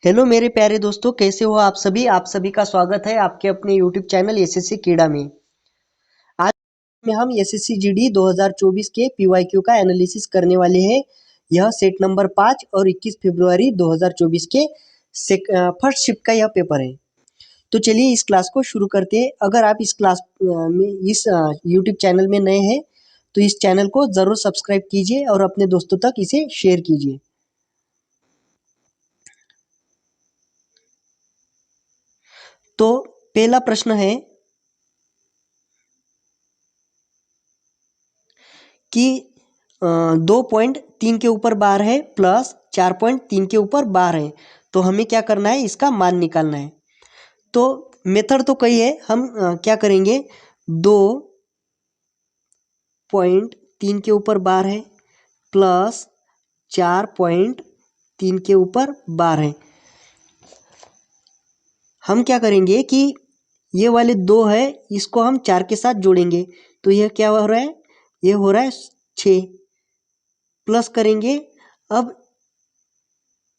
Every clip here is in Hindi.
हेलो मेरे प्यारे दोस्तों, कैसे हो आप सभी का स्वागत है आपके अपने यूट्यूब चैनल एसएससी कीड़ा में। आज में हम एसएससी जीडी 2024 के पीवाईक्यू का एनालिसिस करने वाले हैं। यह सेट नंबर 5 और 21 फरवरी 2024 के फर्स्ट शिफ्ट का यह पेपर है। तो चलिए इस क्लास को शुरू करते हैं। अगर आप इस क्लास में इस यूट्यूब चैनल में नए हैं तो इस चैनल को ज़रूर सब्सक्राइब कीजिए और अपने दोस्तों तक इसे शेयर कीजिए। तो पहला प्रश्न है कि 2.3 के ऊपर बार है प्लस 4.3 के ऊपर बार है, तो हमें क्या करना है, इसका मान निकालना है। तो मेथड तो कई है, हम क्या करेंगे, 2.3 के ऊपर बार है प्लस 4.3 के ऊपर बार है। हम क्या करेंगे कि ये वाले 2 है, इसको हम 4 के साथ जोड़ेंगे, तो यह क्या हो रहा है, ये हो रहा है 6 प्लस करेंगे। अब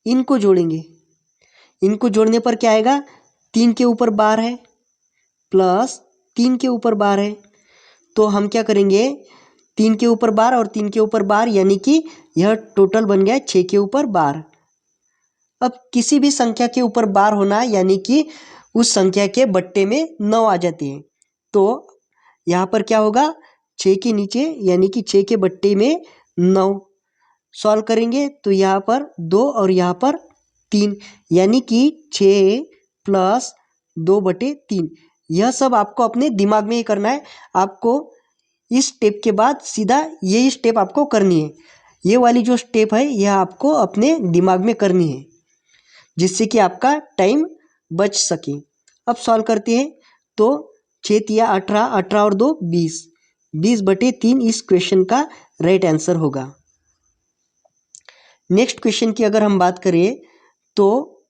इनको जोड़ेंगे, इनको जोड़ने पर क्या आएगा, 3 के ऊपर बार है प्लस 3 के ऊपर बार है, तो हम क्या करेंगे, 3 के ऊपर बार और 3 के ऊपर बार, यानी कि यह टोटल बन गया 6 के ऊपर बार। अब किसी भी संख्या के ऊपर बार होना यानी कि उस संख्या के बट्टे में 9 आ जाती है। तो यहाँ पर क्या होगा, 6 के नीचे यानी कि 6 के बट्टे में 9 सॉल्व करेंगे तो यहाँ पर 2 और यहाँ पर 3, यानी कि 6 प्लस 2/3। यह सब आपको अपने दिमाग में ही करना है। आपको इस स्टेप के बाद सीधा यही स्टेप आपको करनी है। ये वाली जो स्टेप है यह आपको अपने दिमाग में करनी है, जिससे कि आपका टाइम बच सके। अब सॉल्व करते हैं तो 6 तिया 18, 18 और 2 20, 20/3 इस क्वेश्चन का राइट आंसर होगा। नेक्स्ट क्वेश्चन की अगर हम बात करें तो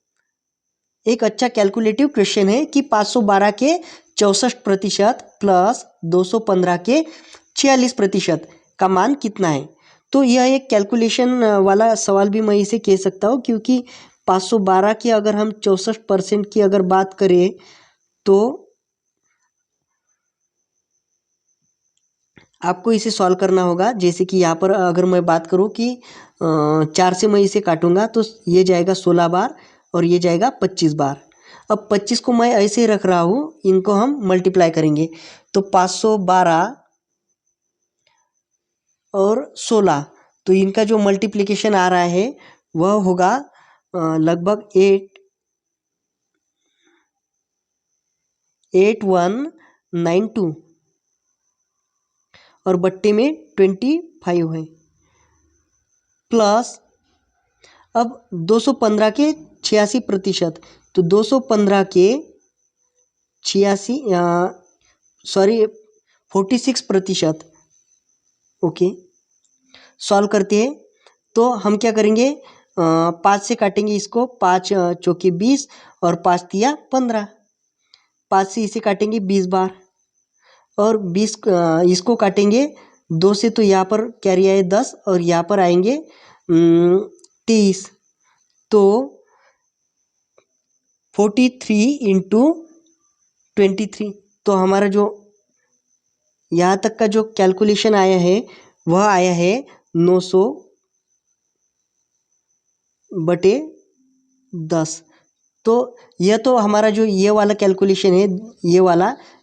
एक अच्छा कैलकुलेटिव क्वेश्चन है कि 512 के 64% प्लस 215 के 46% का मान कितना है। तो यह एक कैलकुलेशन वाला सवाल भी मैं इसे कह सकता हूँ, क्योंकि 512 के अगर हम 64% की अगर बात करें तो आपको इसे सॉल्व करना होगा। जैसे कि यहाँ पर अगर मैं बात करूँ कि 4 से मैं इसे काटूंगा तो ये जाएगा 16 बार और ये जाएगा 25 बार। अब 25 को मैं ऐसे ही रख रहा हूँ, इनको हम मल्टीप्लाई करेंगे तो 512 और 16, तो इनका जो मल्टीप्लिकेशन आ रहा है वह होगा लगभग 8192 और बट्टे में 25 है प्लस अब 215 के 86%, तो 215 के 86 सॉरी 46%। ओके, सॉल्व करते हैं तो हम क्या करेंगे, 5 से काटेंगे इसको, 5 चौके 20 और 5 तिया 15, 5 से इसे काटेंगे 20 बार और 20 इसको काटेंगे 2 से, तो यहाँ पर कैरी आए 10 और यहाँ पर आएंगे 23, तो 43 इंटू 23। तो हमारा जो यहाँ तक का जो कैलकुलेशन आया है वह आया है 900/10। तो यह तो हमारा जो ये वाला कैलकुलेशन है,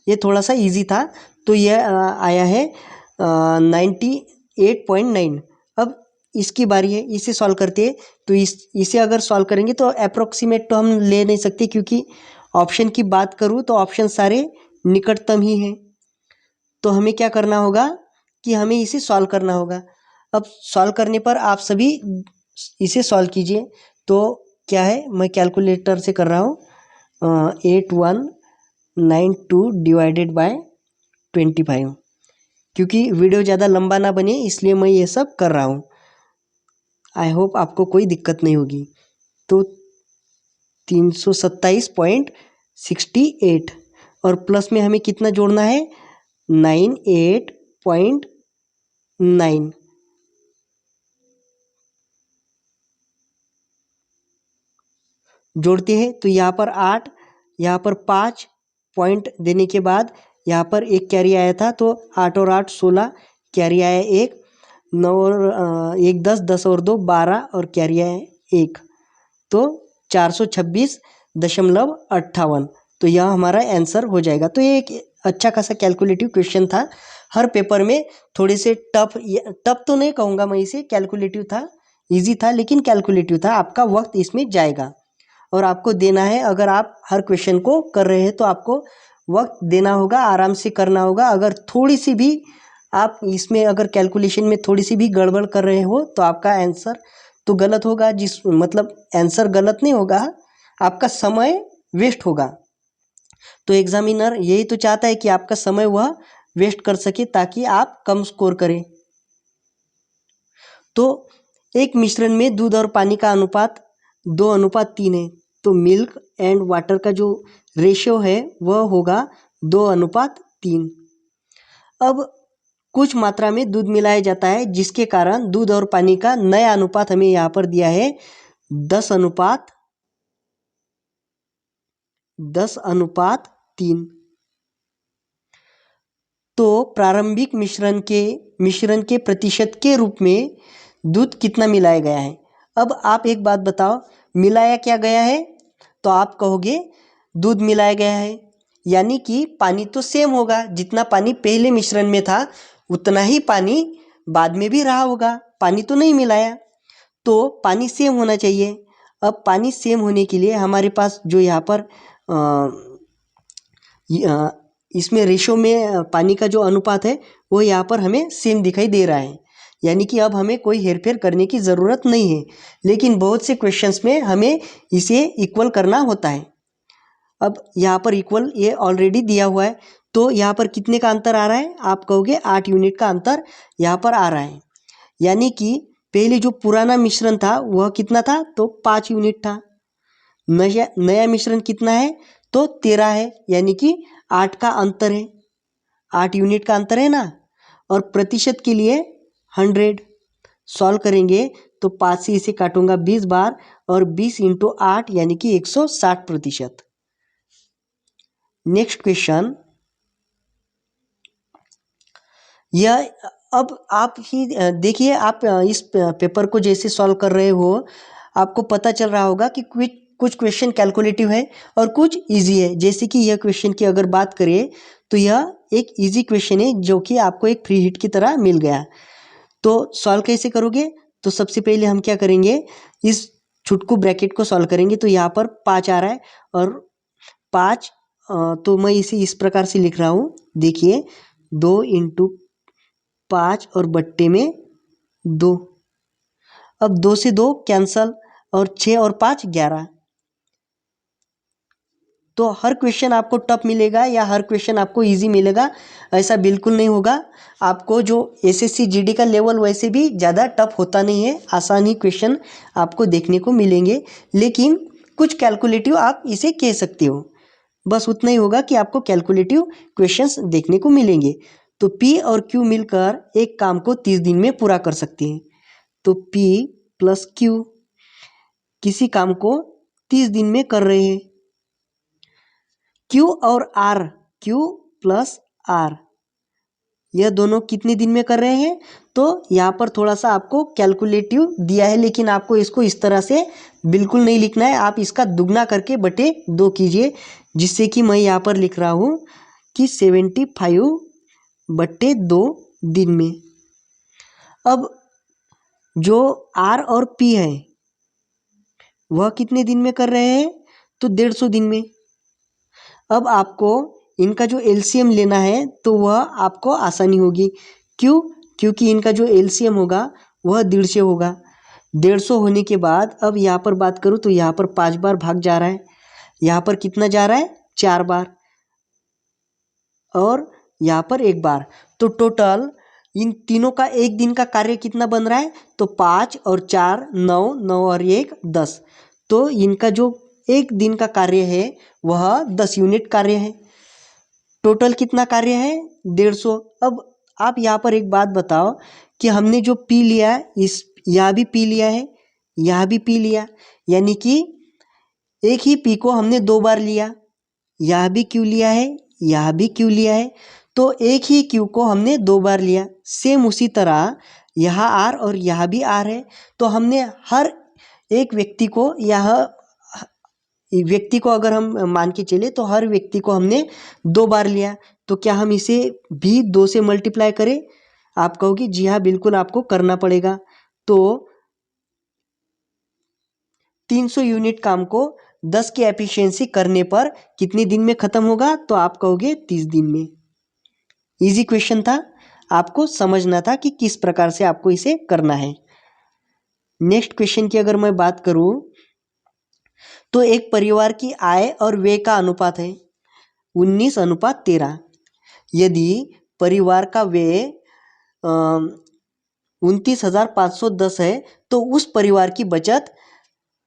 ये थोड़ा सा इजी था, तो यह आया है 98.9। अब इसकी बारी है, इसे सॉल्व करते हैं तो इसे अगर सॉल्व करेंगे तो अप्रोक्सीमेट तो हम ले नहीं सकते, क्योंकि ऑप्शन की बात करूँ तो ऑप्शन सारे निकटतम ही हैं। तो हमें क्या करना होगा कि हमें इसे सॉल्व करना होगा। अब सॉल्व करने पर आप सभी इसे सॉल्व कीजिए। तो क्या है, मैं कैलकुलेटर से कर रहा हूँ, 8192 डिवाइडेड बाय 25, क्योंकि वीडियो ज़्यादा लंबा ना बने इसलिए मैं ये सब कर रहा हूँ। आई होप आपको कोई दिक्कत नहीं होगी। तो 327.68 और प्लस में हमें कितना जोड़ना है, 98.9। जोड़ते हैं तो यहाँ पर 8, यहाँ पर 5 पॉइंट देने के बाद यहाँ पर एक कैरी आया था, तो 8 और 8 16, कैरी आया 1, 9 और 1 10, 10 और 2 12 और कैरी आया 1, तो 426.58। तो यह हमारा आंसर हो जाएगा। तो ये एक अच्छा खासा कैलकुलेटिव क्वेश्चन था। हर पेपर में थोड़े से टफ तो नहीं कहूँगा मैं इसे, कैलकुलेटिव था, इजी था लेकिन कैलकुलेटिव था। आपका वक्त इसमें जाएगा और आपको देना है। अगर आप हर क्वेश्चन को कर रहे हैं तो आपको वक्त देना होगा, आराम से करना होगा। अगर थोड़ी सी भी आप इसमें अगर कैलकुलेशन में थोड़ी सी भी गड़बड़ कर रहे हो तो आपका आंसर तो गलत होगा। मतलब आंसर गलत नहीं होगा, आपका समय वेस्ट होगा। तो एग्जामिनर यही तो चाहता है कि आपका समय वह वेस्ट कर सके ताकि आप कम स्कोर करें। तो एक मिश्रण में दूध और पानी का अनुपात 2:3 है, तो मिल्क एंड वाटर का जो रेशियो है वह होगा 2:3। अब कुछ मात्रा में दूध मिलाया जाता है जिसके कारण दूध और पानी का नया अनुपात हमें यहाँ पर दिया है 10:3। तो प्रारंभिक मिश्रण के प्रतिशत के रूप में दूध कितना मिलाया गया है। अब आप एक बात बताओ, मिलाया क्या गया है? तो आप कहोगे दूध मिलाया गया है, यानी कि पानी तो सेम होगा। जितना पानी पहले मिश्रण में था उतना ही पानी बाद में भी रहा होगा, पानी तो नहीं मिलाया, तो पानी सेम होना चाहिए। अब पानी सेम होने के लिए हमारे पास जो यहाँ पर इसमें रेशो में पानी का जो अनुपात है वो यहाँ पर हमें सेम दिखाई दे रहा है, यानी कि अब हमें कोई हेरफेर करने की ज़रूरत नहीं है। लेकिन बहुत से क्वेश्चंस में हमें इसे इक्वल करना होता है। अब यहाँ पर इक्वल ये ऑलरेडी दिया हुआ है, तो यहाँ पर कितने का अंतर आ रहा है? आप कहोगे 8 यूनिट का अंतर यहाँ पर आ रहा है। यानी कि पहले जो पुराना मिश्रण था वह कितना था? तो 5 यूनिट था। नया मिश्रण कितना है? तो 13 है, यानी कि 8 का अंतर है, 8 यूनिट का अंतर है ना। और प्रतिशत के लिए 100 सॉल्व करेंगे तो 5 से इसे काटूंगा 20 बार और 20 × 8 यानी कि 160%। नेक्स्ट क्वेश्चन, यह अब आप ही देखिए, आप इस पेपर को जैसे सॉल्व कर रहे हो आपको पता चल रहा होगा कि कुछ क्वेश्चन कैलकुलेटिव है और कुछ इजी है। जैसे कि यह क्वेश्चन की अगर बात करें तो यह एक इजी क्वेश्चन है जो कि आपको एक फ्री हिट की तरह मिल गया। तो सॉल्व कैसे करोगे? तो सबसे पहले हम क्या करेंगे, इस छुटकू ब्रैकेट को सॉल्व करेंगे। तो यहाँ पर 5 आ रहा है और 5, तो मैं इसे इस प्रकार से लिख रहा हूँ, देखिए 2 × 5 और बट्टे में 2। अब 2 से 2 कैंसल और 6 और 5 11। तो हर क्वेश्चन आपको टफ मिलेगा या हर क्वेश्चन आपको इजी मिलेगा, ऐसा बिल्कुल नहीं होगा। आपको जो एसएससी जीडी का लेवल वैसे भी ज़्यादा टफ होता नहीं है, आसान ही क्वेश्चन आपको देखने को मिलेंगे। लेकिन कुछ कैलकुलेटिव आप इसे कह सकते हो, बस उतना ही होगा कि आपको कैलकुलेटिव क्वेश्चंस देखने को मिलेंगे। तो P और Q मिलकर एक काम को 30 दिन में पूरा कर सकते हैं। तो P + Q किसी काम को 30 दिन में कर रहे हैं। Q और R, Q + R, यह दोनों कितने दिन में कर रहे हैं? तो यहाँ पर थोड़ा सा आपको कैलकुलेटिव दिया है, लेकिन आपको इसको इस तरह से बिल्कुल नहीं लिखना है। आप इसका दुगना करके बटे 2 कीजिए, जिससे कि मैं यहाँ पर लिख रहा हूँ कि 75/2 दिन में। अब जो R और P है वह कितने दिन में कर रहे हैं? तो 150 दिन में। अब आपको इनका जो एलसीएम लेना है तो वह आपको आसानी होगी। क्यों? क्योंकि इनका जो एलसीएम होगा वह 150 होगा। 150 होने के बाद अब यहाँ पर बात करूँ तो यहाँ पर 5 बार भाग जा रहा है, यहाँ पर कितना जा रहा है? 4 बार, और यहाँ पर 1 बार। तो टोटल इन तीनों का एक दिन का कार्य कितना बन रहा है? तो 5 और 4 9, 9 और 1 10। तो इनका जो एक दिन का कार्य है वह 10 यूनिट कार्य है। टोटल कितना कार्य है? 150। अब आप यहाँ पर एक बात बताओ कि हमने जो पी लिया है, यहाँ भी पी लिया है, यहाँ भी पी लिया, यानी कि एक ही पी को हमने 2 बार लिया, यह भी क्यू लिया है, यह भी क्यू लिया है, तो एक ही क्यू को हमने 2 बार लिया। सेम उसी तरह यहाँ आर और यहाँ भी आर है, तो हमने हर एक व्यक्ति को व्यक्ति को अगर हम मान के चले तो हर व्यक्ति को हमने 2 बार लिया, तो क्या हम इसे भी 2 से मल्टीप्लाई करें? आप कहोगे जी हाँ, बिल्कुल आपको करना पड़ेगा। तो 300 यूनिट काम को 10 की एफिशिएंसी करने पर कितने दिन में खत्म होगा? तो आप कहोगे 30 दिन में। इजी क्वेश्चन था, आपको समझना था कि किस प्रकार से आपको इसे करना है। नेक्स्ट क्वेश्चन की अगर मैं बात करूं तो एक परिवार की आय और व्यय का अनुपात है 19:13। यदि परिवार का व्यय 29,510 है तो उस परिवार की बचत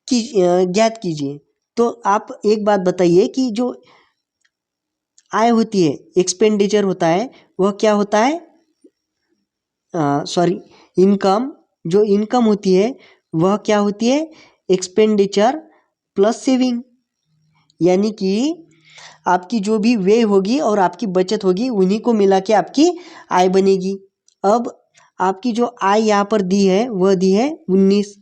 की ज्ञात कीजिए। तो आप एक बात बताइए कि जो आय होती है, एक्सपेंडिचर होता है, वह क्या होता है? सॉरी, इनकम, जो इनकम होती है वह क्या होती है? Expenditure plus saving. यानी कि आपकी जो भी व्यय होगी और आपकी बचत होगी उन्हीं को मिला के आपकी आय बनेगी। अब आपकी जो आय यहाँ पर दी है वह दी है 19।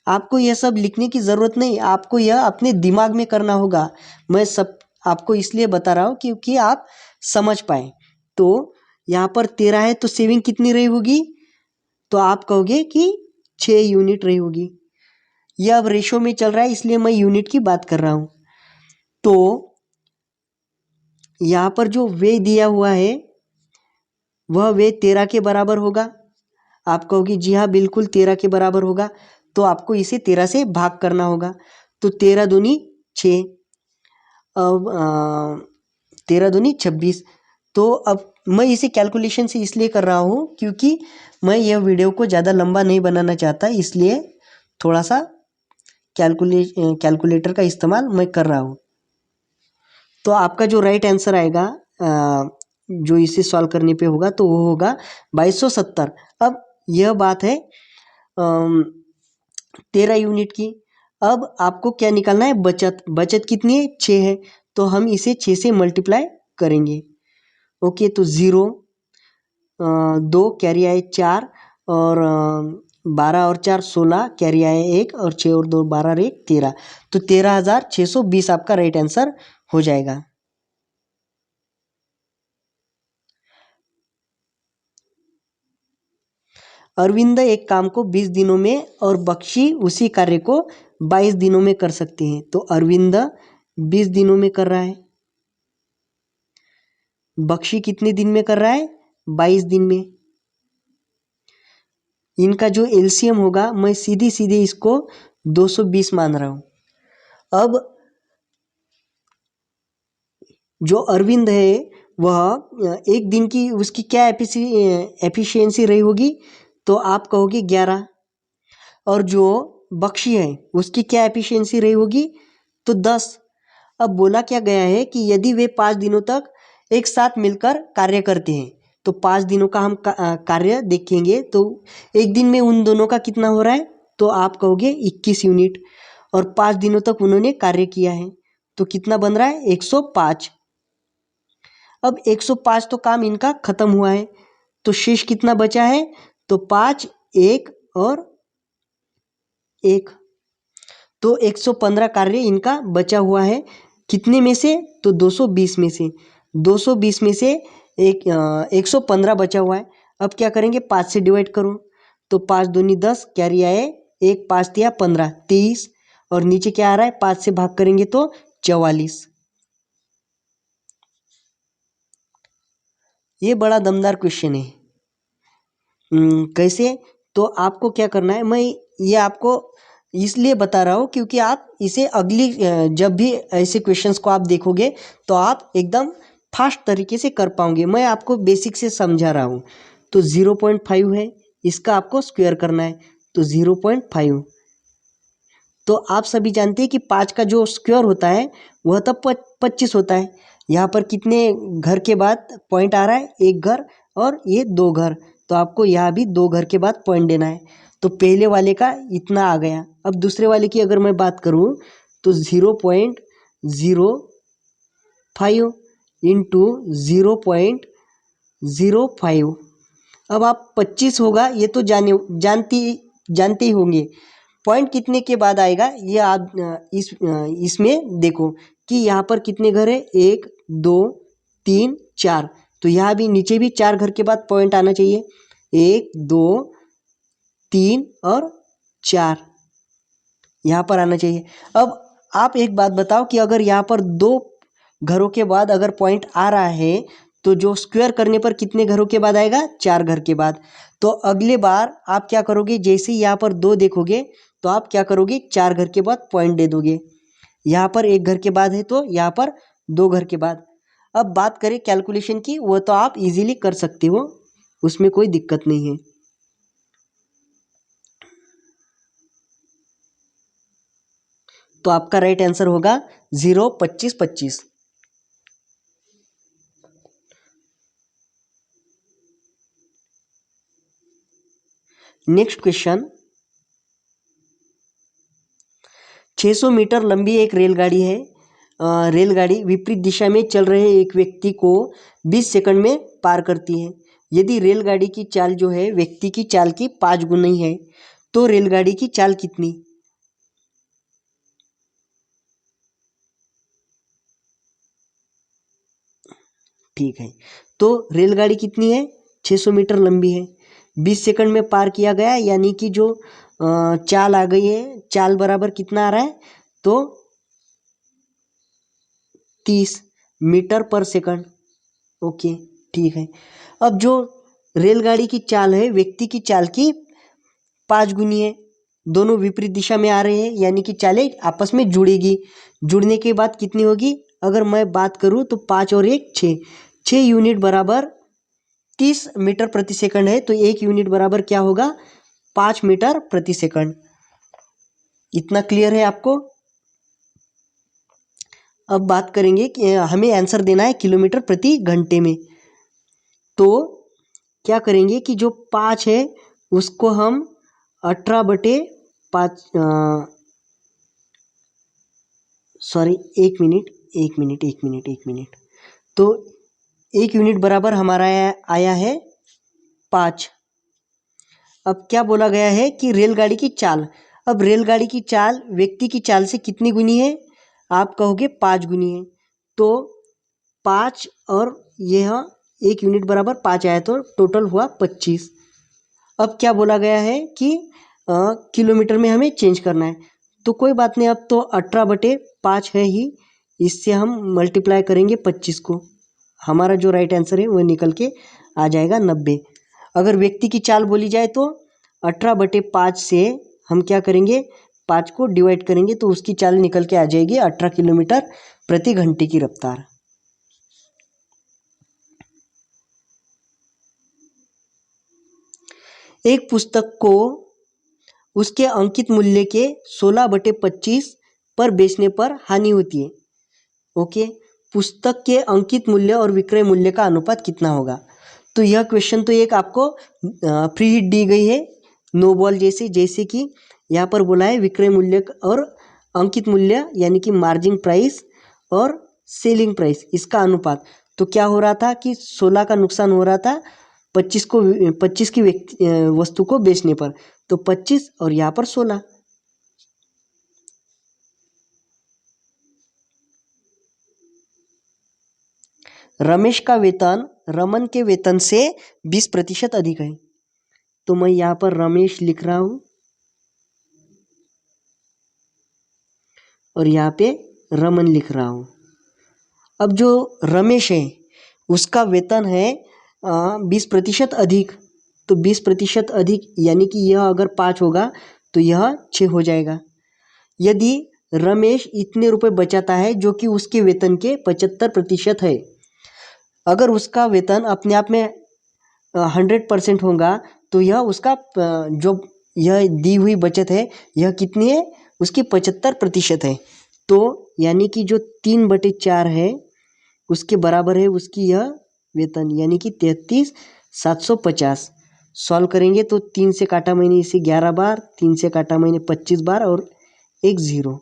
आपको यह सब लिखने की ज़रूरत नहीं, आपको यह अपने दिमाग में करना होगा। मैं सब आपको इसलिए बता रहा हूँ क्योंकि आप समझ पाए। तो यहाँ पर 13 है तो सेविंग कितनी रही होगी? तो आप कहोगे कि 6 यूनिट रही होगी। यह अब रेशो में चल रहा है इसलिए मैं यूनिट की बात कर रहा हूँ। तो यहाँ पर जो व्यय दिया हुआ है वह व्यय 13 के बराबर होगा। आप कहोगे जी हाँ, बिल्कुल 13 के बराबर होगा। तो आपको इसे 13 से भाग करना होगा। तो 13 दूनी 6, अब 13 दूनी 26। तो अब मैं इसे कैलकुलेशन से इसलिए कर रहा हूँ क्योंकि मैं यह वीडियो को ज़्यादा लंबा नहीं बनाना चाहता, इसलिए थोड़ा सा कैलकुलेटर का इस्तेमाल मैं कर रहा हूँ। तो आपका जो राइट आंसर आएगा जो इसे सॉल्व करने पे होगा तो वो होगा 2270। अब यह बात है 13 यूनिट की। अब आपको क्या निकालना है? बचत। बचत कितनी है? 6 है, तो हम इसे 6 से मल्टीप्लाई करेंगे। ओके, तो 0 2 कैरी आए 4 और 12 और 4 16 कैरी आए 1 और 6 और 2 12 और 1 13। तो 13,620 आपका राइट आंसर हो जाएगा। अरविंद एक काम को 20 दिनों में और बख्शी उसी कार्य को 22 दिनों में कर सकते हैं। तो अरविंद 20 दिनों में कर रहा है, बख्शी कितने दिन में कर रहा है? 22 दिन में। इनका जो एलसीएम होगा मैं सीधी सीधे इसको 220 मान रहा हूँ। अब जो अरविंद है वह एक दिन की उसकी क्या एफिशिएंसी रही होगी? तो आप कहोगे 11। और जो बख्शी है उसकी क्या एफिशिएंसी रही होगी? तो 10। अब बोला क्या गया है कि यदि वे 5 दिनों तक एक साथ मिलकर कार्य करते हैं, तो 5 दिनों का हम कार्य देखेंगे तो एक दिन में उन दोनों का कितना हो रहा है? तो आप कहोगे 21 यूनिट। और 5 दिनों तक उन्होंने कार्य किया है तो कितना बन रहा है? 105। अब 105 तो काम इनका खत्म हुआ है, तो शेष कितना बचा है? तो 5 1 और 1, तो 115 कार्य इनका बचा हुआ है। कितने में से? तो 220 में से। 220 में से 115 बचा हुआ है। अब क्या करेंगे? 5 से डिवाइड करो, तो 5 दूनी 10 कैरी आए 1 5 दिया 15 23 और नीचे क्या आ रहा है? 5 से भाग करेंगे तो 44। ये बड़ा दमदार क्वेश्चन है। कैसे? तो आपको क्या करना है, मैं ये आपको इसलिए बता रहा हूँ क्योंकि आप इसे अगली जब भी ऐसे क्वेश्चंस को आप देखोगे तो आप एकदम फास्ट तरीके से कर पाओगे। मैं आपको बेसिक से समझा रहा हूँ। तो 0.5 है, इसका आपको स्क्वायर करना है, तो 0.5। तो आप सभी जानते हैं कि 5 का जो स्क्वायर होता है वह तब 25 होता है। यहाँ पर कितने घर के बाद पॉइंट आ रहा है? एक घर और ये 2 घर, तो आपको यहाँ भी 2 घर के बाद पॉइंट देना है। तो पहले वाले का इतना आ गया। अब दूसरे वाले की अगर मैं बात करूँ तो 0.05 इंटू 0.05। अब आप 25 होगा ये तो जानते ही होंगे। पॉइंट कितने के बाद आएगा ये आप इसमें देखो कि यहाँ पर कितने घर है, 1 2 3 4। तो यहाँ भी नीचे भी 4 घर के बाद पॉइंट आना चाहिए, 1 2 3 और 4 यहाँ पर आना चाहिए। अब आप एक बात बताओ कि अगर यहाँ पर 2 घरों के बाद अगर पॉइंट आ रहा है तो जो स्क्वायर करने पर कितने घरों के बाद आएगा, 4 घर के बाद। तो अगले बार आप क्या करोगे, जैसे ही यहाँ पर 2 देखोगे तो आप क्या करोगे, 4 घर के बाद पॉइंट दे दोगे। यहाँ पर 1 घर के बाद है तो यहाँ पर 2 घर के बाद। अब बात करें कैलकुलेशन की, वो तो आप इजीली कर सकते हो, उसमें कोई दिक्कत नहीं है। तो आपका राइट आंसर होगा 0 25 25। नेक्स्ट क्वेश्चन, 600 मीटर लंबी एक रेलगाड़ी है। रेलगाड़ी विपरीत दिशा में चल रहे एक व्यक्ति को 20 सेकंड में पार करती है। यदि रेलगाड़ी की चाल जो है व्यक्ति की चाल की 5 गुनी है तो रेलगाड़ी की चाल कितनी। ठीक है, तो रेलगाड़ी कितनी है, 600 मीटर लंबी है, 20 सेकंड में पार किया गया, यानी कि जो चाल आ गई है, चाल बराबर कितना आ रहा है, तो 30 मीटर पर सेकंड। ओके ठीक है। अब जो रेलगाड़ी की चाल है व्यक्ति की चाल की 5 गुनी है, दोनों विपरीत दिशा में आ रहे हैं, यानी कि चालें आपस में जुड़ेगी। जुड़ने के बाद कितनी होगी, अगर मैं बात करूं तो 5 और 1 6 यूनिट बराबर 30 मीटर प्रति सेकंड है, तो 1 यूनिट बराबर क्या होगा, 5 मीटर प्रति सेकंड। इतना क्लियर है आपको। अब बात करेंगे कि हमें आंसर देना है किलोमीटर प्रति घंटे में। तो क्या करेंगे कि जो 5 है उसको हम 18/5 सॉरी एक मिनट। तो 1 यूनिट बराबर हमारा आया है 5। अब क्या बोला गया है कि रेलगाड़ी की चाल, अब रेलगाड़ी की चाल व्यक्ति की चाल से कितनी गुनी है, आप कहोगे 5 गुनी है। तो 5 और यह 1 यूनिट बराबर 5 आया तो टोटल हुआ 25। अब क्या बोला गया है कि किलोमीटर में हमें चेंज करना है, तो कोई बात नहीं, अब तो 18/5 है ही, इससे हम मल्टीप्लाई करेंगे 25 को, हमारा जो राइट आंसर है वह निकल के आ जाएगा 90। अगर व्यक्ति की चाल बोली जाए तो 18/5 से हम क्या करेंगे, 5 को डिवाइड करेंगे तो उसकी चाल निकल के आ जाएगी 18 किलोमीटर प्रति घंटे की रफ्तार। एक पुस्तक को उसके अंकित मूल्य के 16/25 पर बेचने पर हानि होती है। ओके, पुस्तक के अंकित मूल्य और विक्रय मूल्य का अनुपात कितना होगा। तो यह क्वेश्चन तो एक आपको फ्री हिट दी गई है, नो बॉल जैसे कि यहाँ पर बोला है विक्रय मूल्य और अंकित मूल्य यानी कि मार्जिन प्राइस और सेलिंग प्राइस, इसका अनुपात। तो क्या हो रहा था कि 16 का नुकसान हो रहा था 25 की वस्तु को बेचने पर, तो 25 और यहाँ पर 16। रमेश का वेतन रमन के वेतन से 20% अधिक है। तो मैं यहाँ पर रमेश लिख रहा हूँ और यहाँ पे रमन लिख रहा हूँ। अब जो रमेश है उसका वेतन है 20% अधिक, तो 20% अधिक यानी कि यह अगर 5 होगा तो यह 6 हो जाएगा। यदि रमेश इतने रुपए बचाता है जो कि उसके वेतन के 75% है, अगर उसका वेतन अपने आप में 100% होगा तो यह उसका जो यह दी हुई बचत है यह कितनी है, उसकी 75% है। तो यानी कि जो 3/4 है उसके बराबर है उसकी यह वेतन, यानी कि 33,750। सॉल्व करेंगे तो 3 से काटा मैंने इसे 11 बार, 3 से काटा मैंने 25 बार और एक 0।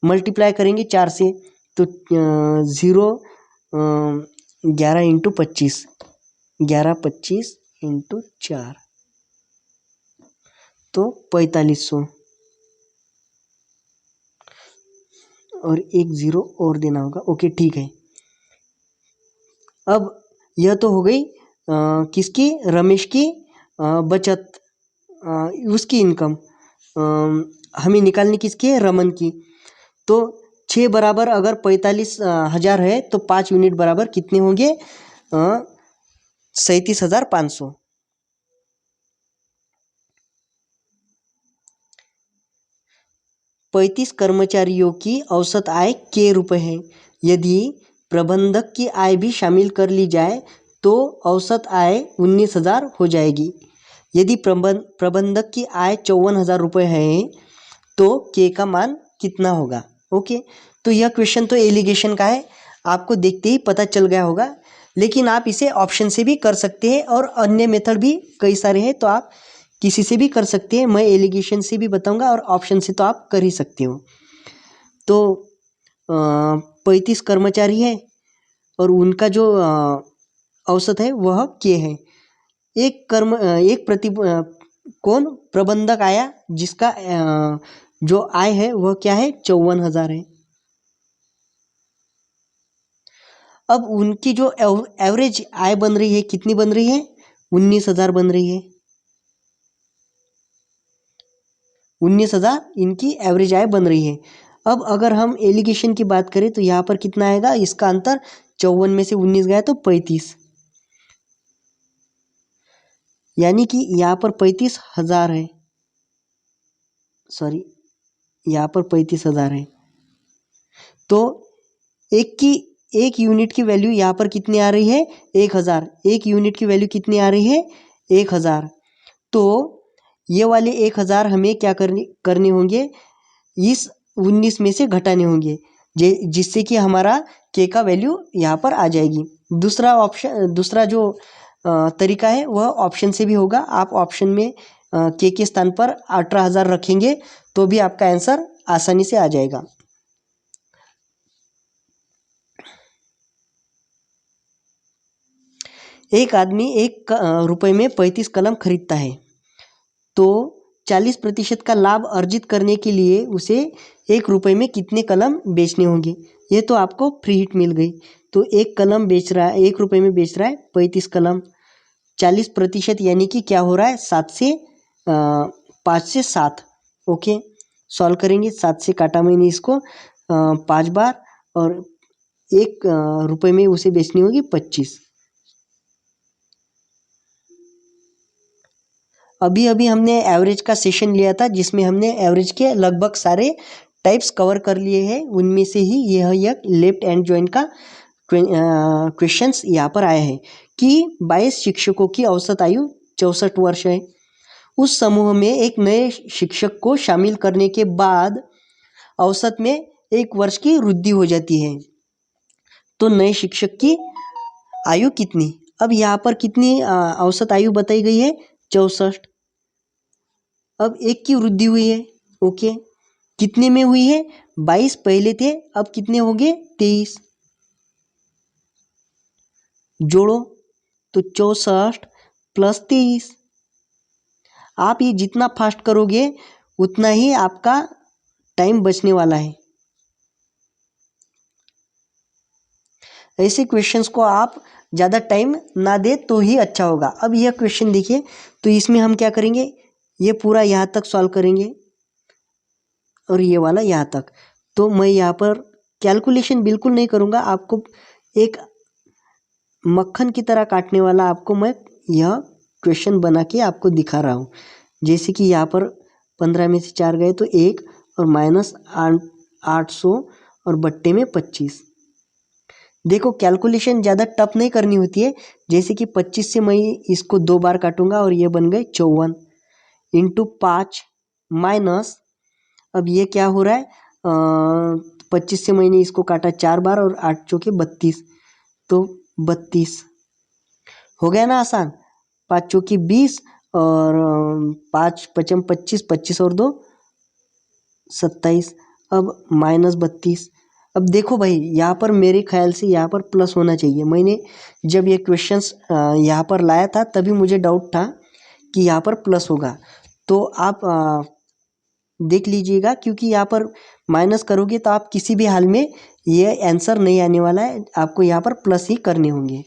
मल्टीप्लाई करेंगे 4 से, तो 11 इंटू 25, 11 25 इंटू 4 तो 4500, और एक ज़ीरो और देना होगा। ओके ठीक है। अब यह तो हो गई किसकी, रमेश की बचत, उसकी इनकम हमें निकालनी किसकी है, रमन की। तो 6 बराबर अगर 45,000 है तो 5 यूनिट बराबर कितने होंगे, 37,500। 35 कर्मचारियों की औसत आय के रुपए है। यदि प्रबंधक की आय भी शामिल कर ली जाए तो औसत आय 19,000 हो जाएगी। यदि प्रबंधक की आय 54,000 रुपये है तो के का मान कितना होगा। ओके, तो यह क्वेश्चन तो एलिगेशन का है, आपको देखते ही पता चल गया होगा। लेकिन आप इसे ऑप्शन से भी कर सकते हैं और अन्य मेथड भी कई सारे हैं, तो आप किसी से भी कर सकते हैं। मैं एलिगेशन से भी बताऊंगा और ऑप्शन से तो आप कर ही सकते हो। तो 35 कर्मचारी है और उनका जो औसत है वह के है। एक कौन प्रबंधक आया जिसका जो आय है वह क्या है, 54,000 है। अब उनकी जो एवरेज आय बन रही है कितनी बन रही है, 19,000 बन रही है। 19,000 इनकी एवरेज आय बन रही है। अब अगर हम एलिगेशन की बात करें तो यहाँ पर कितना आएगा, इसका अंतर 54 में से 19 गया तो 35, यानी कि यहाँ पर 35,000 है, सॉरी यहाँ पर 35,000 है। तो एक यूनिट की वैल्यू यहाँ पर कितनी आ रही है, 1,000। एक यूनिट की वैल्यू कितनी आ रही है, 1,000। तो ये वाले 1,000 हमें क्या करने होंगे, इस 19 में से घटाने होंगे, जिससे कि हमारा के का वैल्यू यहाँ पर आ जाएगी। दूसरा जो तरीका है वह ऑप्शन से भी होगा। आप ऑप्शन में के स्थान पर 18,000 रखेंगे तो भी आपका आंसर आसानी से आ जाएगा। एक आदमी 1 रुपये में 35 कलम खरीदता है तो 40% का लाभ अर्जित करने के लिए उसे 1 रुपये में कितने कलम बेचने होंगे। ये तो आपको फ्री हिट मिल गई। तो 1 कलम बेच रहा है, 1 रुपये में बेच रहा है 35 कलम, 40% यानी कि क्या हो रहा है, 5 से 7। ओके, सॉल्व करेंगे, 7 से काटा मैंने इसको 5 बार, और 1 रुपये में उसे बेचनी होगी 25। अभी अभी हमने एवरेज का सेशन लिया था जिसमें हमने एवरेज के लगभग सारे टाइप्स कवर कर लिए हैं। उनमें से ही यह एक लेफ्ट हैंड जॉइंट का क्वेश्चंस यहाँ पर आए हैं कि 22 शिक्षकों की औसत आयु 64 वर्ष है। उस समूह में एक नए शिक्षक को शामिल करने के बाद औसत में 1 वर्ष की वृद्धि हो जाती है, तो नए शिक्षक की आयु कितनी। अब यहाँ पर कितनी औसत आयु बताई गई है, 64। अब 1 की वृद्धि हुई है। ओके, कितने में हुई है, 22 पहले थे, अब कितने हो गए, 23। जोड़ो तो 64 प्लस 23। आप ये जितना फास्ट करोगे उतना ही आपका टाइम बचने वाला है। ऐसे क्वेश्चंस को आप ज़्यादा टाइम ना दे तो ही अच्छा होगा। अब यह क्वेश्चन देखिए, तो इसमें हम क्या करेंगे, ये पूरा यहाँ तक सॉल्व करेंगे और ये वाला यहाँ तक। तो मैं यहाँ पर कैलकुलेशन बिल्कुल नहीं करूँगा, आपको एक मक्खन की तरह काटने वाला आपको मैं यह क्वेश्चन बना के आपको दिखा रहा हूँ। जैसे कि यहाँ पर 15 में से 4 गए तो 1, और माइनस 800 और बट्टे में 25। देखो कैलकुलेशन ज़्यादा टफ नहीं करनी होती है। जैसे कि 25 से मैं इसको 2 बार काटूंगा और ये बन गए 54 इंटू 5 माइनस, अब ये क्या हो रहा है, 25 से मैंने इसको काटा 4 बार और 8 चौके 32, तो 32 हो गया ना आसान। 5 चौकी 20 और 5 पचम 25, 25 और 2 27। अब -32। अब देखो भाई, यहाँ पर मेरे ख्याल से यहाँ पर प्लस होना चाहिए। मैंने जब ये क्वेश्चंस यहाँ पर लाया था तभी मुझे डाउट था कि यहाँ पर प्लस होगा। तो आप देख लीजिएगा, क्योंकि यहाँ पर माइनस करोगे तो आप किसी भी हाल में ये आंसर नहीं आने वाला है, आपको यहाँ पर प्लस ही करने होंगे।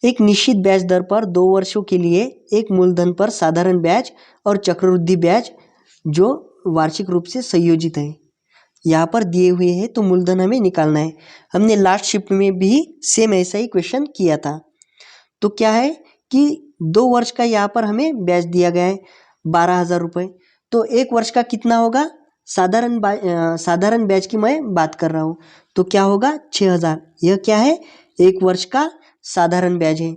एक निश्चित ब्याज दर पर 2 वर्षों के लिए एक मूलधन पर साधारण ब्याज और चक्रवृद्धि ब्याज जो वार्षिक रूप से संयोजित है यहाँ पर दिए हुए हैं, तो मूलधन हमें निकालना है। हमने लास्ट शिफ्ट में भी सेम ऐसा ही क्वेश्चन किया था। तो क्या है कि 2 वर्ष का यहाँ पर हमें ब्याज दिया गया है 12,000 रुपये। तो 1 वर्ष का कितना होगा? साधारण ब्याज की मैं बात कर रहा हूँ। तो क्या होगा? 6,000। यह क्या है? 1 वर्ष का साधारण ब्याज है।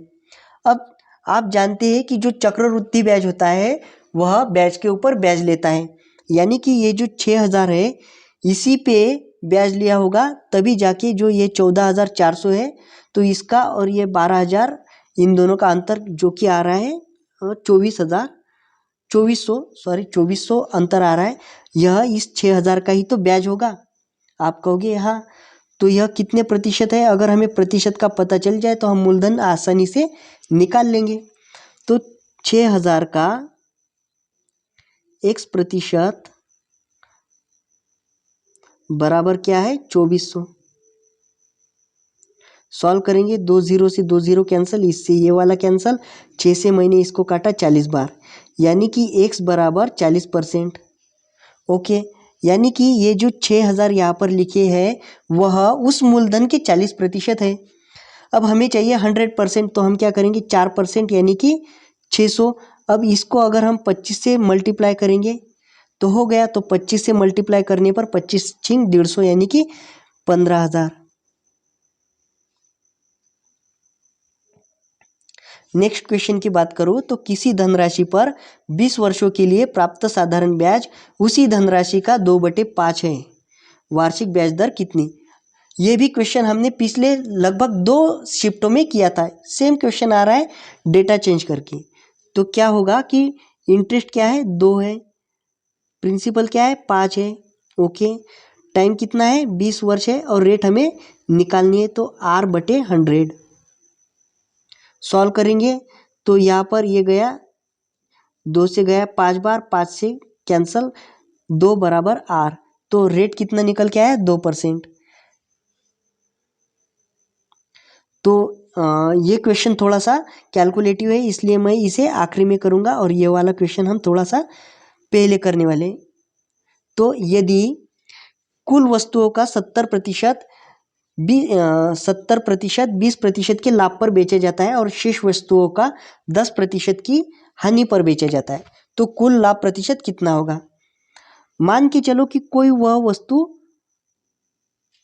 अब आप जानते हैं कि जो चक्रवृद्धि ब्याज होता है वह ब्याज के ऊपर ब्याज लेता है, यानी कि ये जो 6,000 है इसी पे ब्याज लिया होगा, तभी जाके जो ये 14,400 है, तो इसका और ये 12,000 इन दोनों का अंतर जो कि आ रहा है 2400 अंतर आ रहा है। यह इस 6,000 का ही तो ब्याज होगा। आप कहोगे हाँ, तो यह कितने प्रतिशत है? अगर हमें प्रतिशत का पता चल जाए तो हम मूलधन आसानी से निकाल लेंगे। तो 6,000 का x% बराबर क्या है? 2400। सॉल्व करेंगे, 2 0 से 2 0 कैंसिल, इससे ये वाला कैंसिल, 6 से मैंने इसको काटा 40 बार, यानी कि x बराबर 40%। ओके, यानी कि ये जो 6,000 यहाँ पर लिखे हैं वह उस मूलधन के 40% है। अब हमें चाहिए 100%, तो हम क्या करेंगे? 4% यानी कि 600। अब इसको अगर हम 25 से मल्टीप्लाई करेंगे तो हो गया, तो 25 से मल्टीप्लाई करने पर 25 छिंग 150 यानी कि 15,000। नेक्स्ट क्वेश्चन की बात करूँ तो किसी धनराशि पर 20 वर्षों के लिए प्राप्त साधारण ब्याज उसी धनराशि का 2/5 है। वार्षिक ब्याज दर कितनी? ये भी क्वेश्चन हमने पिछले लगभग 2 शिफ्टों में किया था। सेम क्वेश्चन आ रहा है डेटा चेंज करके। तो क्या होगा कि इंटरेस्ट क्या है? 2 है, प्रिंसिपल क्या है? 5 है। ओके, टाइम कितना है? 20 वर्ष है, और रेट हमें निकालनी है, तो R/100। सॉल्व करेंगे तो यहाँ पर ये गया 2 से गया 5 बार, 5 से कैंसल, 2 बराबर R, तो रेट कितना निकल के आया? 2%। तो ये क्वेश्चन थोड़ा सा कैलकुलेटिव है, इसलिए मैं इसे आखिरी में करूँगा, और ये वाला क्वेश्चन हम थोड़ा सा पहले करने वाले। तो यदि कुल वस्तुओं का 70% 20% के लाभ पर बेचा जाता है और शेष वस्तुओं का 10% की हानि पर बेचा जाता है, तो कुल लाभ प्रतिशत कितना होगा? मान के चलो कि कोई वह वस्तु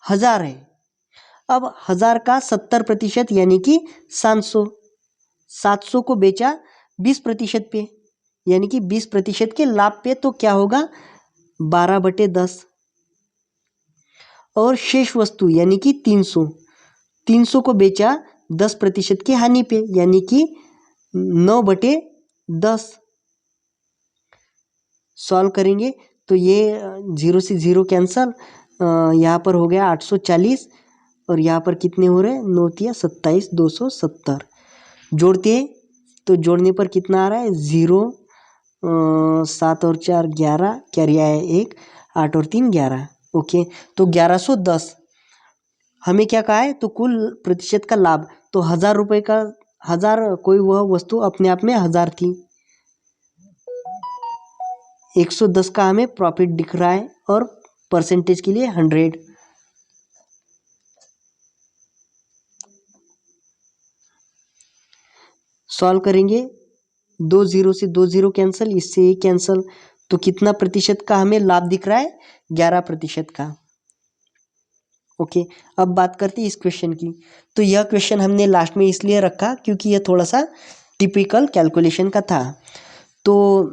1,000 है। अब 1,000 का 70% यानी कि 700 को बेचा 20% पे, यानी कि 20% के लाभ पे, तो क्या होगा? 12/10। और शेष वस्तु यानी कि 300 को बेचा 10% की हानि पे, यानी कि 9/10। सॉल्व करेंगे तो ये 0 से 0 कैंसल, यहाँ पर हो गया 840, और यहाँ पर कितने हो रहे हैं? 9 तिया 27, 270। जोड़ते हैं तो जोड़ने पर कितना आ रहा है? 0, 7 और 4 11, कैरी आया 1, 8 और 3 11। ओके, तो 1110 हमें क्या कहा है? तो कुल प्रतिशत का लाभ, तो 1,000 रुपये का 1,000, कोई वह वस्तु अपने आप में 1,000 थी, 110 का हमें प्रॉफिट दिख रहा है, और परसेंटेज के लिए 100। सॉल्व करेंगे, 2 0 से 2 0 कैंसल, इससे ये कैंसल, तो कितना प्रतिशत का हमें लाभ दिख रहा है? 11% का। ओके, अब बात करते हैं इस क्वेश्चन की। तो यह क्वेश्चन हमने लास्ट में इसलिए रखा क्योंकि यह थोड़ा सा टिपिकल कैलकुलेशन का था। तो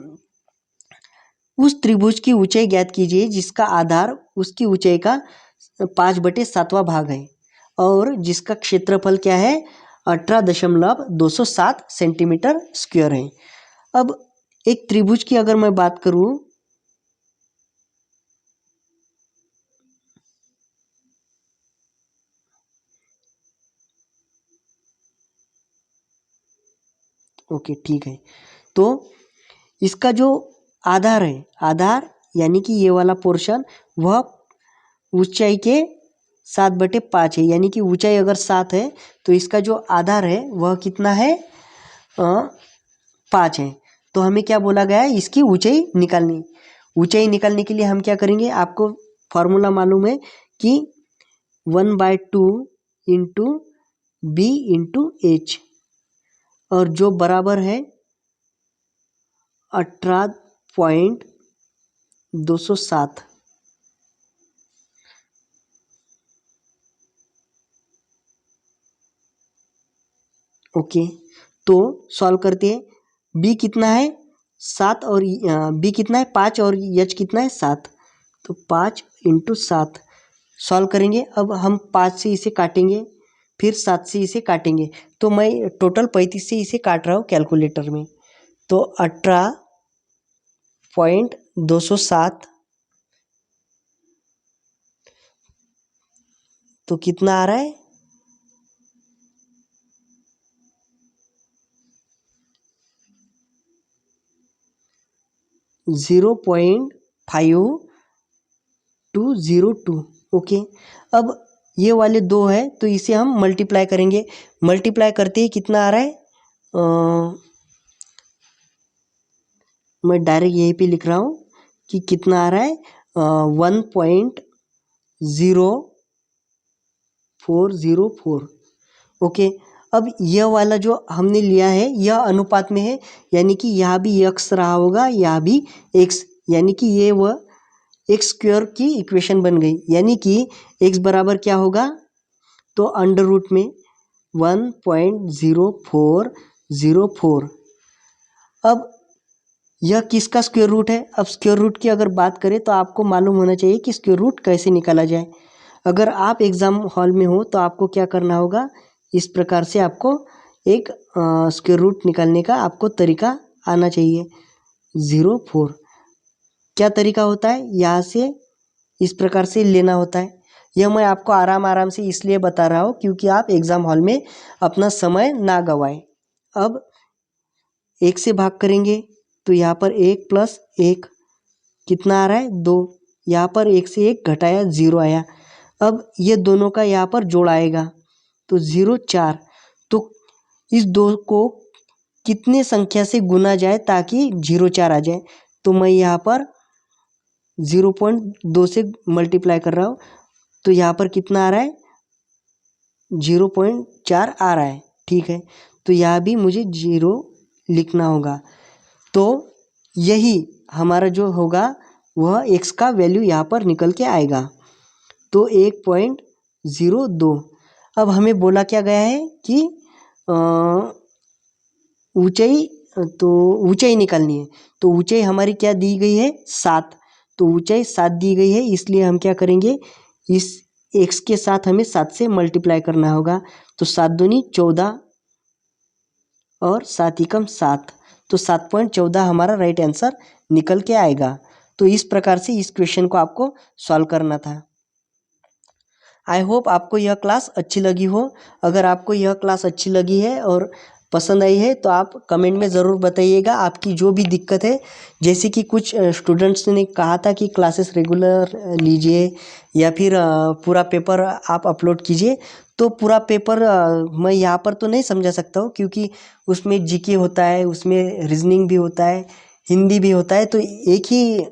उस त्रिभुज की ऊंचाई ज्ञात कीजिए जिसका आधार उसकी ऊंचाई का 5/7वां भाग है, और जिसका क्षेत्रफल क्या है? 18.207 सेंटीमीटर स्क्वायर है। अब एक त्रिभुज की अगर मैं बात करूं, ओके ठीक है, तो इसका जो आधार है, आधार यानी कि ये वाला पोर्शन, वह ऊंचाई के 7/5 है, यानी कि ऊंचाई अगर 7 है तो इसका जो आधार है वह कितना है, 5 है। तो हमें क्या बोला गया है, इसकी ऊंचाई निकालनी। ऊंचाई निकालने के लिए हम क्या करेंगे, आपको फॉर्मूला मालूम है कि 1/2 इंटू बी इंटू एच, और जो बराबर है 18.207। ओके, तो सॉल्व करते हैं। बी कितना है 7, और बी कितना है 5, और एच कितना है 7, तो 5 इंटू 7 सॉल्व करेंगे। अब हम 5 से इसे काटेंगे, फिर 7 से इसे काटेंगे, तो मैं टोटल 35 से इसे काट रहा हूँ कैलकुलेटर में। तो 18.207, तो कितना आ रहा है, 0.5202। ओके, अब ये वाले दो है तो इसे हम मल्टीप्लाई करेंगे। मल्टीप्लाई करते ही कितना आ रहा है, मैं डायरेक्ट यहीं पे लिख रहा हूँ कि कितना आ रहा है, 1.0404। ओके, अब यह वाला जो हमने लिया है यह अनुपात में है, यानी कि यहाँ भी x रहा होगा, यहाँ भी x, यानी कि ये वह एक्स स्क्वायर की इक्वेशन बन गई। यानी कि x बराबर क्या होगा, तो अंडर रूट में 1.0404। अब यह किसका स्क्वायर रूट है। अब स्क्वायर रूट की अगर बात करें तो आपको मालूम होना चाहिए कि स्क्वायर रूट कैसे निकाला जाए। अगर आप एग्ज़ाम हॉल में हो तो आपको क्या करना होगा, इस प्रकार से आपको एक स्क्वायर रूट निकालने का आपको तरीका आना चाहिए। 0.4 क्या तरीका होता है, यहाँ से इस प्रकार से लेना होता है। यह मैं आपको आराम आराम से इसलिए बता रहा हूँ क्योंकि आप एग्ज़ाम हॉल में अपना समय ना गवाएं। अब 1 से भाग करेंगे तो यहाँ पर 1 प्लस 1 कितना आ रहा है, 2। यहाँ पर 1 से 1 घटाया 0 आया। अब ये दोनों का यहाँ पर जोड़ आएगा तो 0.4। तो इस दो को कितने संख्या से गुना जाए ताकि 0.4 आ जाए, तो मैं यहाँ पर 0.2 से मल्टीप्लाई कर रहा हूँ, तो यहाँ पर कितना आ रहा है, 0.4 आ रहा है। ठीक है, तो यहाँ भी मुझे 0 लिखना होगा। तो यही हमारा जो होगा वह x का वैल्यू यहाँ पर निकल के आएगा, तो 1.02। अब हमें बोला क्या गया है कि ऊंचाई, तो ऊंचाई निकालनी है। तो ऊंचाई हमारी क्या दी गई है, 7। तो ऊंचाई 7 दी गई है, इसलिए हम क्या करेंगे, इस x के साथ हमें 7 से मल्टीप्लाई करना होगा। तो 7 दूनी 14 और 7 एकम 7, तो 7.14 हमारा राइट आंसर निकल के आएगा। तो इस प्रकार से इस क्वेश्चन को आपको सॉल्व करना था। आई होप आपको यह क्लास अच्छी लगी हो। अगर आपको यह क्लास अच्छी लगी है और पसंद आई है तो आप कमेंट में ज़रूर बताइएगा आपकी जो भी दिक्कत है। जैसे कि कुछ स्टूडेंट्स ने कहा था कि क्लासेस रेगुलर लीजिए या फिर पूरा पेपर आप अपलोड कीजिए। तो पूरा पेपर मैं यहाँ पर तो नहीं समझा सकता हूँ क्योंकि उसमें जीके होता है, उसमें रीजनिंग भी होता है, हिंदी भी होता है, तो एक ही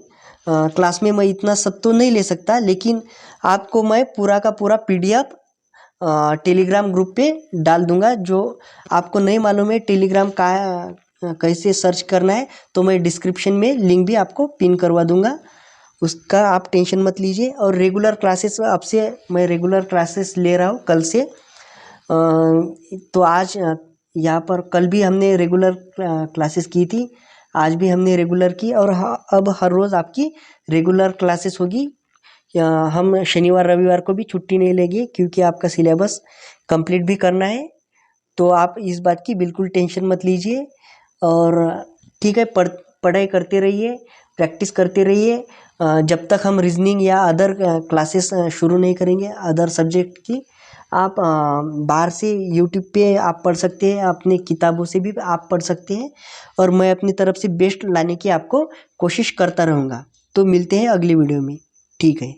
क्लास में मैं इतना सब तो नहीं ले सकता। लेकिन आपको मैं पूरा का पूरा PDF टेलीग्राम ग्रुप पे डाल दूंगा। जो आपको नहीं मालूम है टेलीग्राम का कैसे सर्च करना है, तो मैं डिस्क्रिप्शन में लिंक भी आपको पिन करवा दूंगा, उसका आप टेंशन मत लीजिए। और रेगुलर क्लासेस आपसे मैं रेगुलर क्लासेस ले रहा हूँ कल से। तो आज यहाँ पर कल भी हमने रेगुलर क्लासेस की थी, आज भी हमने रेगुलर की, और अब हर रोज़ आपकी रेगुलर क्लासेस होगी। हम शनिवार रविवार को भी छुट्टी नहीं लेंगे क्योंकि आपका सिलेबस कंप्लीट भी करना है। तो आप इस बात की बिल्कुल टेंशन मत लीजिए। और ठीक है, पढ़ाई करते रहिए, प्रैक्टिस करते रहिए। जब तक हम रीजनिंग या अदर क्लासेस शुरू नहीं करेंगे अदर सब्जेक्ट की, आप बाहर से यूट्यूब पे आप पढ़ सकते हैं, अपने किताबों से भी आप पढ़ सकते हैं, और मैं अपनी तरफ से बेस्ट लाने की आपको कोशिश करता रहूँगा। तो मिलते हैं अगली वीडियो में। ठीक है।